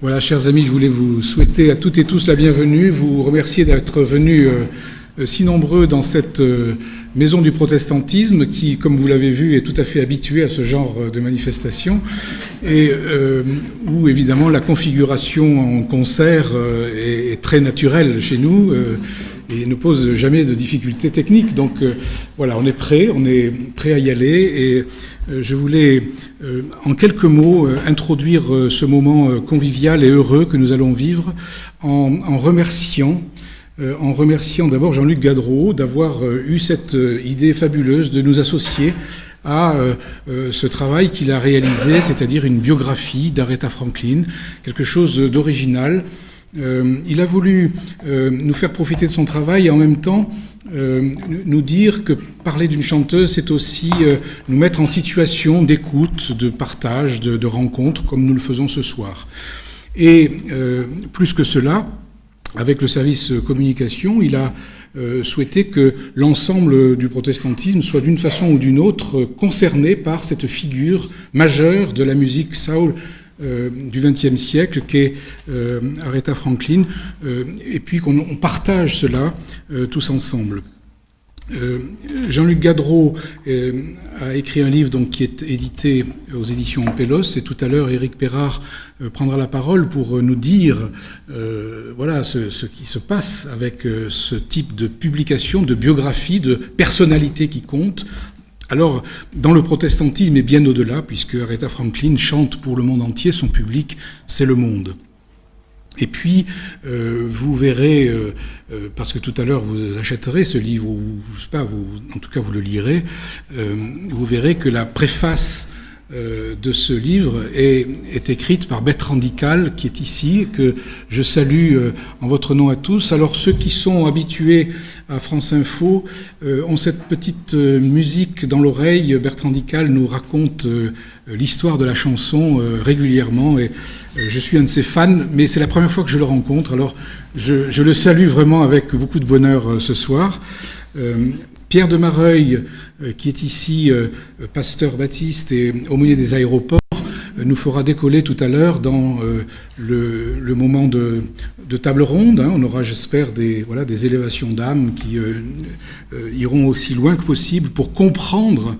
Voilà, chers amis, je voulais vous souhaiter à toutes et tous la bienvenue, vous remercier d'être venus si nombreux dans cette maison du protestantisme qui, comme vous l'avez vu, est tout à fait habituée à ce genre de manifestation et où, évidemment, la configuration en concert est très naturelle chez nous et ne pose jamais de difficultés techniques. Donc voilà, on est prêt à y aller et je voulais, en quelques mots, introduire ce moment convivial et heureux que nous allons vivre en remerciant d'abord Jean-Luc Gadreau d'avoir eu cette idée fabuleuse de nous associer à ce travail qu'il a réalisé, c'est-à-dire une biographie d'Aretha Franklin, quelque chose d'original. Il a voulu nous faire profiter de son travail et en même temps nous dire que parler d'une chanteuse, c'est aussi nous mettre en situation d'écoute, de partage, de rencontre, comme nous le faisons ce soir. Et plus que cela, avec le service communication, il a souhaité que l'ensemble du protestantisme soit d'une façon ou d'une autre concerné par cette figure majeure de la musique soul du XXe siècle qu'est Aretha Franklin, et puis qu'on partage cela tous ensemble. Jean-Luc Gadreau a écrit un livre donc, qui est édité aux éditions Pélos, et tout à l'heure Éric Perrard prendra la parole pour nous dire voilà ce qui se passe avec ce type de publication, de biographie, de personnalité qui compte. Alors, dans le protestantisme et bien au-delà, puisque Aretha Franklin chante pour le monde entier, son public, c'est le monde. Et puis, vous verrez, parce que tout à l'heure vous achèterez ce livre, ou je sais pas, en tout cas vous le lirez, vous verrez que la préface de ce livre est écrite par Bertrand Dical, qui est ici, que je salue en votre nom à tous. Alors ceux qui sont habitués à France Info ont cette petite musique dans l'oreille. Bertrand Dical nous raconte l'histoire de la chanson régulièrement et je suis un de ses fans, mais c'est la première fois que je le rencontre, alors je le salue vraiment avec beaucoup de bonheur ce soir. Pierre de Mareuil, qui est ici pasteur baptiste et aumônier des aéroports, nous fera décoller tout à l'heure dans le moment de table ronde. On aura, j'espère, des élévations d'âme qui iront aussi loin que possible pour comprendre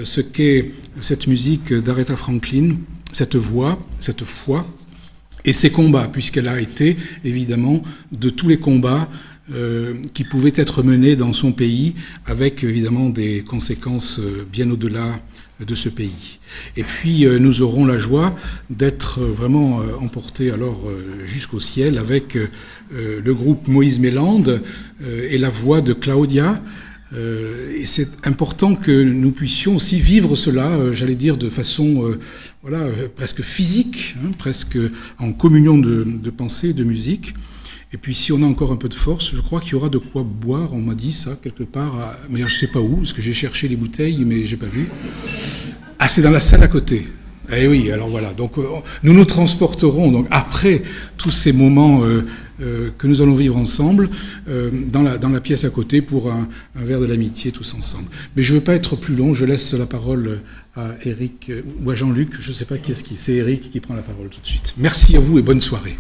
ce qu'est cette musique d'Aretha Franklin, cette voix, cette foi et ses combats, puisqu'elle a été, évidemment, de tous les combats qui pouvaient être menés dans son pays, avec évidemment des conséquences bien au-delà de ce pays. Et puis nous aurons la joie d'être vraiment emportés alors jusqu'au ciel avec le groupe Moïse Mélande et la voix de Claudia. Et c'est important que nous puissions aussi vivre cela, j'allais dire, de façon presque physique, presque en communion de pensée et de musique. Et puis si on a encore un peu de force, je crois qu'il y aura de quoi boire, on m'a dit ça quelque part, mais je ne sais pas où, parce que j'ai cherché les bouteilles, mais je n'ai pas vu. Ah, c'est dans la salle à côté. Eh oui, alors voilà, donc nous nous transporterons donc, après tous ces moments que nous allons vivre ensemble dans la pièce à côté pour un verre de l'amitié tous ensemble. Mais je ne veux pas être plus long, je laisse la parole à Éric ou à Jean-Luc, je ne sais pas qui est-ce qui, c'est Éric qui prend la parole tout de suite. Merci à vous et bonne soirée.